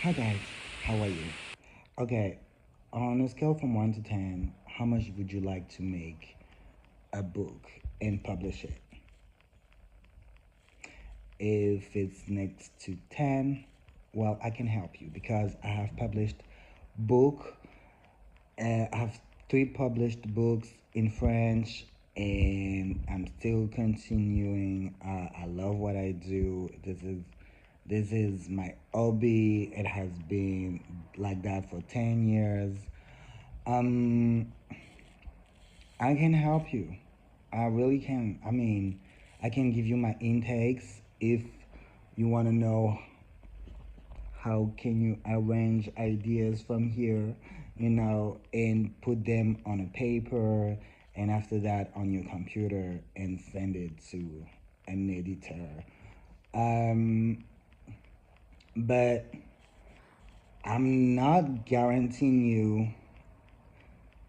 Hi guys, how are you? Okay, on a scale from 1 to 10, how much would you like to make a book and publish it? If it's next to 10, well, I can help you because I have published book. I have three published books in French, and I'm still continuing. I love what I do. This is my hobby. It has been like that for 10 years. Um, I can help you. I really can. I mean, I can give you my intakes if you want to know how can you arrange ideas from here, and put them on a paper and after that on your computer and send it to an editor. Um, but I'm not guaranteeing you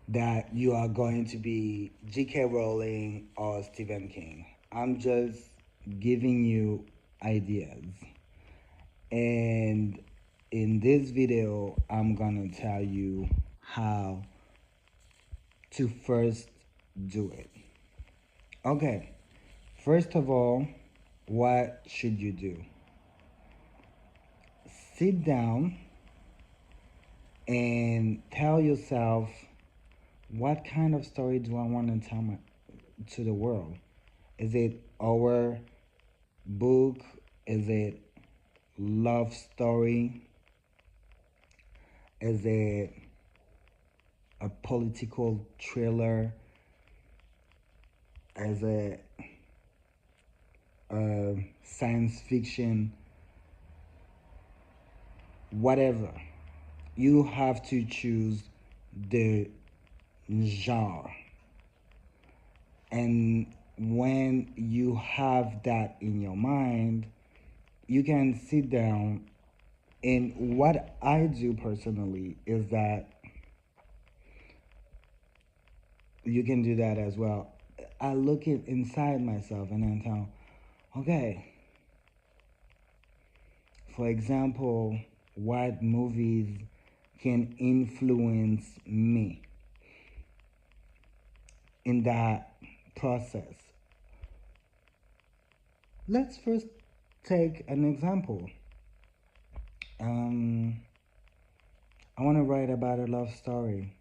that you are going to be J.K. Rowling or Stephen King. I'm just giving you ideas. And in this video, I'm gonna tell you how to first do it. Okay, first of all, what should you do? Sit down and tell yourself, what kind of story do I want to tell to the world? Is it our book? Is it love story? Is it a political thriller? Is it science fiction? Whatever. You have to choose the genre. And when you have that in your mind, you can sit down. And what I do personally is that you can do that as well. I look inside myself and then tell, okay, for example, what movies can influence me in that process. Let's first take an example. Um, I want to write about a love story.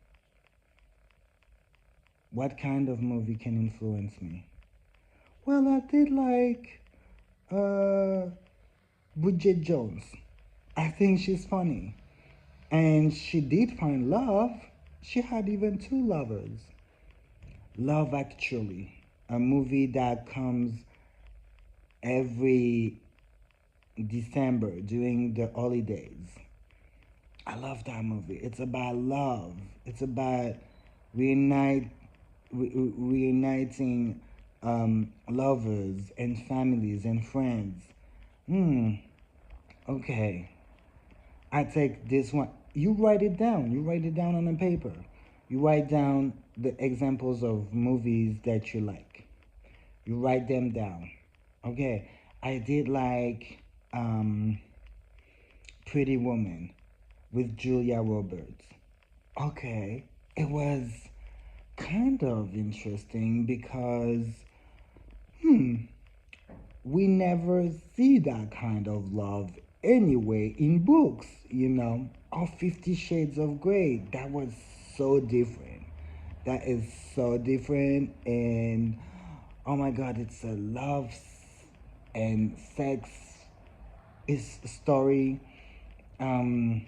What kind of movie can influence me? Well, I did like uh, Bridget Jones. I think she's funny. And she did find love. She had even two lovers. Love Actually, a movie that comes every December during the holidays. I love that movie. It's about love. It's about reunite, reuniting lovers and families and friends. Hmm. Okay. I take this one. You write it down. You write it down on a paper. You write down the examples of movies that you like. You write them down. Okay. I did like um, Pretty Woman with Julia Roberts. Okay. It was kind of interesting because, hmm, we never see that kind of love anyway in books. Or 50 Shades of Grey. That was so different. That is so different. And oh my god, it's a love and sex is story. Um,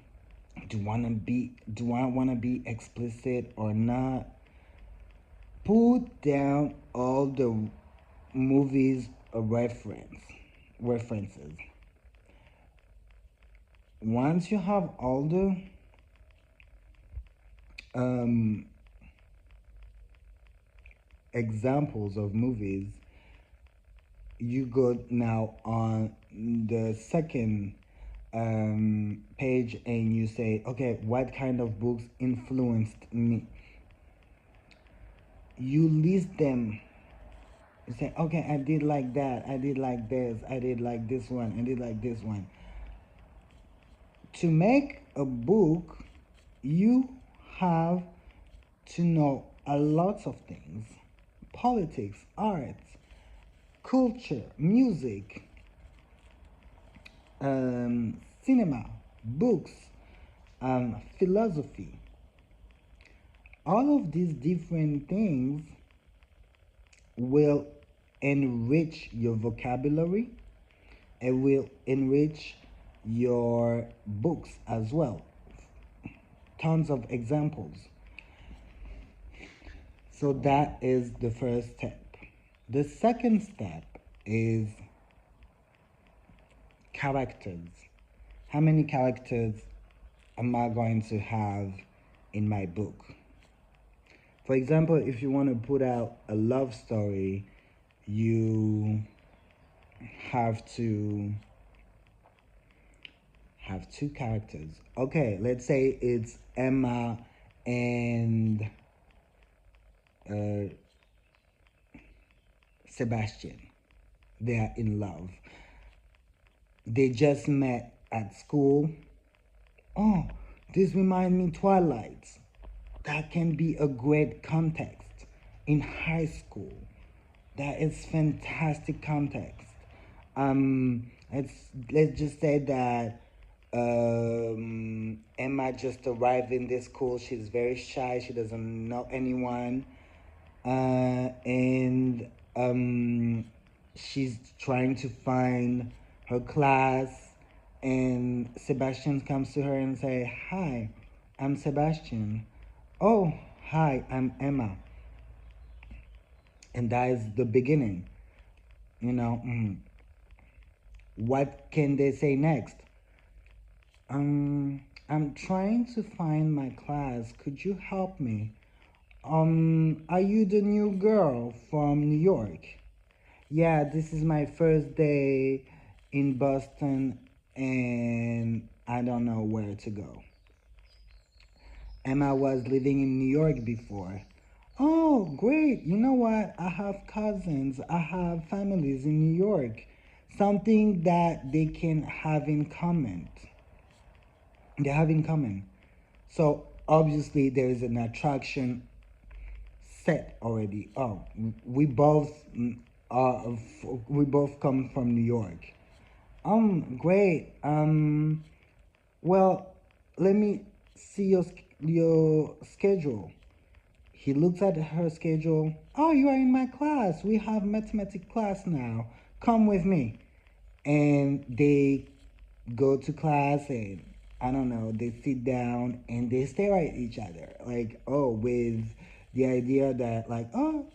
do I wanna be explicit or not? Put down all the movies references. Once you have all the um, examples of movies, you go now on the second page and you say, okay, what kind of books influenced me? You list them. You say, okay, I did like that, I did like this, I did like this one, I did like this one. To make a book, you have to know a lot of things: politics, arts, culture, music, cinema, books, philosophy. All of these different things will enrich your vocabulary. It will enrich your books as well. Tons of examples. So that is the first step. The second step is characters. How many characters am I going to have in my book? For example, if you want to put out a love story, you have to have two characters. Okay, let's say it's Emma and uh, Sebastian. They are in love. They just met at school. Oh, this reminds me Twilight. That can be a great context in high school. That is fantastic context. Let's just say that Emma just arrived in this school. She's very shy. She doesn't know anyone, and she's trying to find her class. And Sebastian comes to her and say, "Hi, I'm Sebastian." "Oh, hi, I'm Emma." And that is the beginning. You know, what can they say next? I'm trying to find my class. Could you help me? Are you the new girl from New York? Yeah, this is my first day in Boston and I don't know where to go. Emma was living in New York before. Oh, great. You know what? I have cousins, I have families in New York. Something that they can have in common. They have in common. So obviously there is an attraction set already. Oh, we both are we both come from New York. Great. Well, let me see your schedule. He looks at her schedule. Oh, you are in my class. We have mathematics class now. Come with me. And they go to class and I don't know, they sit down and they stare at each other. Like, oh, with the idea that, like, oh,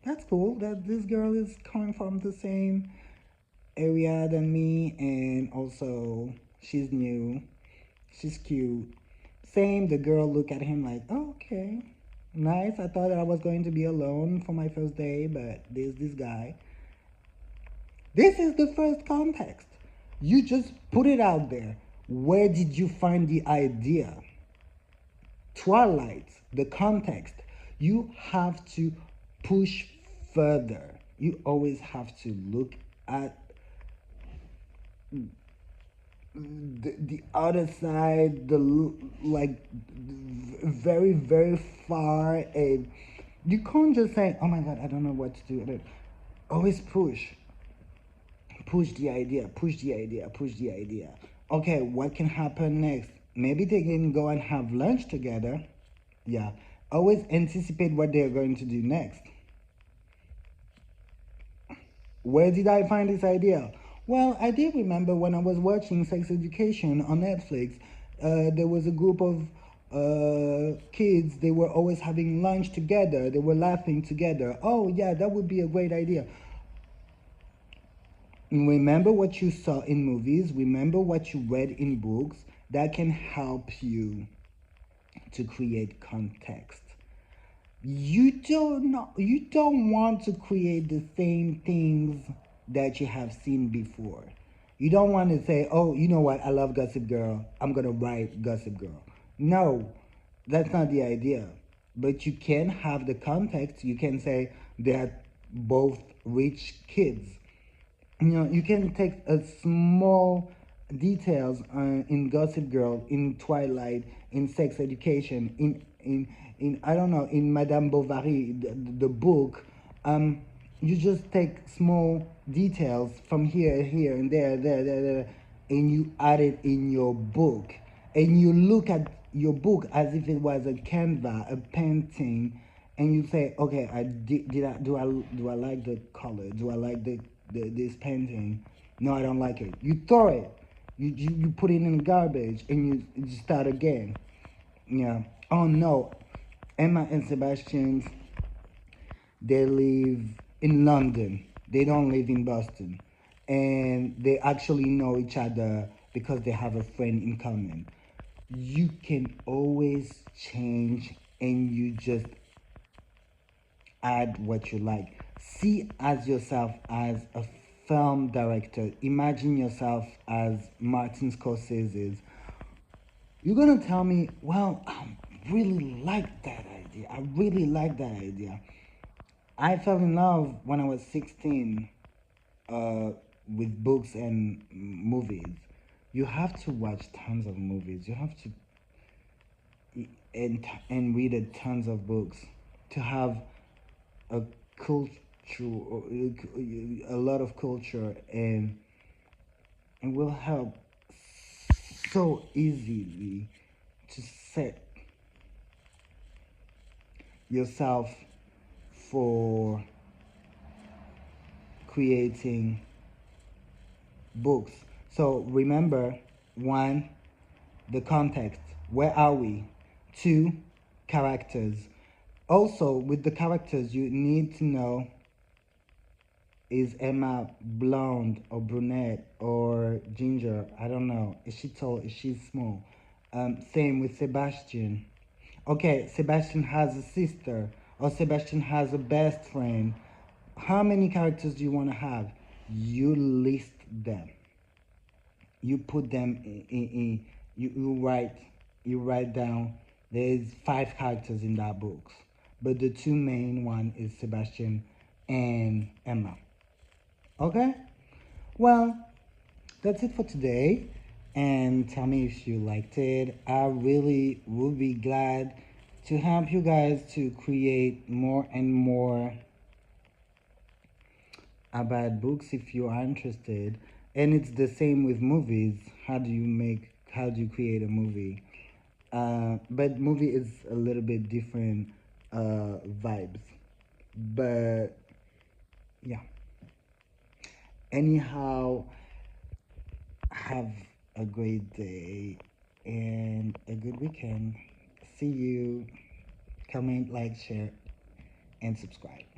that's cool that this girl is coming from the same area than me and also she's new, she's cute. Same, the girl look at him like, oh, okay, nice. I thought that I was going to be alone for my first day, but there's this guy. This is the first context. You just put it out there. Where did you find the idea? Twilight, the context. You have to push further. You always have to look at the other side, like very, very far. And you can't just say, oh my God, I don't know what to do. Always push the idea, push the idea, push the idea. Okay, what can happen next? Maybe they can go and have lunch together. Yeah, always anticipate what they're going to do next. Where did I find this idea? Well, I did remember when I was watching Sex Education on Netflix. There was a group of kids. They were always having lunch together. They were laughing together. Oh, yeah, that would be a great idea. Remember what you saw in movies, remember what you read in books. That can help you to create context. You don't want to create the same things that you have seen before. You don't want to say, oh, you know what, I love Gossip Girl, I'm gonna write Gossip Girl. No, that's not the idea. But you can have the context. You can say they're both rich kids. You know, you can take a small details in Gossip Girl, in Twilight, in Sex Education, in I don't know, in Madame Bovary, the book. Um, you just take small details from here, and there, and you add it in your book, and you look at your book as if it was a canvas, a painting, and you say, okay, did I do I like the color? Do I like the this painting? No, I don't like it. You throw it. You put it in the garbage and you start again. Yeah. Oh no, Emma and Sebastian, they live in London. They don't live in Boston, and they actually know each other because they have a friend in common. You can always change, and you just add what you like. See as yourself as a film director. Imagine yourself as Martin Scorsese's. You're gonna tell me, well, I really like that idea. I really like that idea. I fell in love when I was 16 uh, with books and movies. You have to watch tons of movies. You have to and read a tons of books to have a culture, a lot of culture, and will help so easily to set yourself for creating books. So remember, one, the context. Where are we? Two, characters. Also, with the characters, you need to know, is Emma blonde or brunette or ginger? I don't know. Is she tall? Is she small? Same with Sebastian. Okay, Sebastian has a sister, or Sebastian has a best friend. How many characters do you want to have? You list them. You put them in you write down. There's five characters in that book, but the two main one is Sebastian and Emma. Okay, well, that's it for today. And tell me if you liked it. I really would be glad to help you guys to create more and more about books if you are interested. And it's the same with movies. How do you create a movie? But movie is a little bit different vibes. But yeah. Anyhow, have a great day and a good weekend. See you. Comment, like, share, and subscribe.